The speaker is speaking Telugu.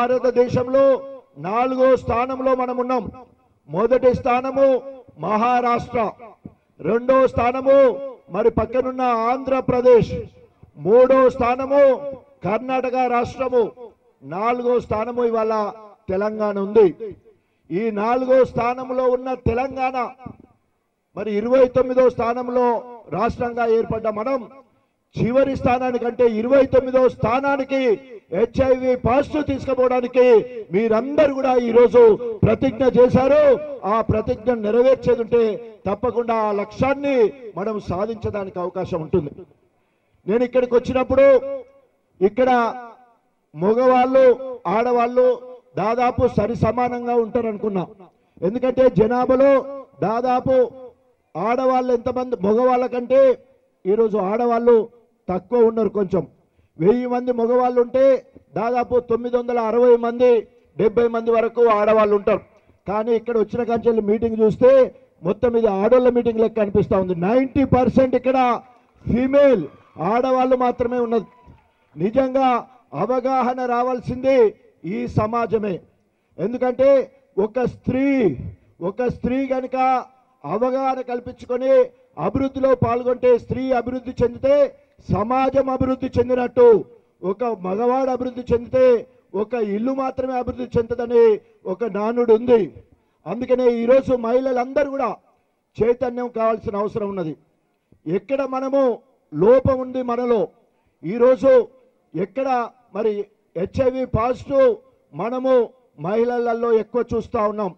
భారతదేశంలో 4వ స్థానంలో మనం ఉన్నాం. మొదటి స్థానము మహారాష్ట్ర, రెండవ స్థానము మరి పక్కనున్న ఆంధ్రప్రదేశ్, మూడవ స్థానము కర్ణాటక రాష్ట్రము, 4వ స్థానము ఇవాళ తెలంగాణ ఉంది. ఈ 4వ స్థానంలో ఉన్న తెలంగాణ మరి 29వ స్థానంలో రాష్ట్రంగా ఏర్పడ్డ మనం చివరి స్థానానికంటే 29వ స్థానానికి హెచ్ఐవి పాజిటివ్ తీసుకుపోవడానికి మీరందరూ కూడా ఈరోజు ప్రతిజ్ఞ చేశారు. ఆ ప్రతిజ్ఞ నెరవేర్చేది ఉంటే తప్పకుండా ఆ లక్ష్యాన్ని మనం సాధించడానికి అవకాశం ఉంటుంది. నేను ఇక్కడికి వచ్చినప్పుడు ఇక్కడ మగవాళ్ళు ఆడవాళ్ళు దాదాపు సరి సమానంగా ఉంటారు అనుకున్నా. ఎందుకంటే జనాభాలో దాదాపు ఆడవాళ్ళు ఎంతమంది మగవాళ్ళ కంటే ఈరోజు ఆడవాళ్ళు తక్కువ ఉన్నారు. కొంచెం 1000 మంది మగవాళ్ళు ఉంటే దాదాపు 960 మంది 70 మంది వరకు ఆడవాళ్ళు ఉంటారు. కానీ ఇక్కడ వచ్చిన కంచెల్లి మీటింగ్ చూస్తే మొత్తం ఇది ఆడోళ్ళ మీటింగ్ లెక్క అనిపిస్తూ ఉంది. 90% ఇక్కడ ఫీమేల్ ఆడవాళ్ళు మాత్రమే ఉన్నది. నిజంగా అవగాహన రావాల్సింది ఈ సమాజమే. ఎందుకంటే ఒక స్త్రీ కనుక అవగాహన కల్పించుకొని అభివృద్ధిలో పాల్గొంటే, స్త్రీ అభివృద్ధి చెందితే సమాజం అభివృద్ధి చెందినట్టు, ఒక మగవాడు అభివృద్ధి చెందితే ఒక ఇల్లు మాత్రమే అభివృద్ధి చెందుతుందని ఒక నానుడు ఉంది. అందుకనే ఈరోజు మహిళలందరూ కూడా చైతన్యం కావాల్సిన అవసరం ఉన్నది. ఎక్కడ మనము లోపం ఉంది మనలో, ఈరోజు ఎక్కడ మరి హెచ్ఐవి పాజిటివ్ మనము మహిళలలో ఎక్కువ చూస్తూ ఉన్నాం.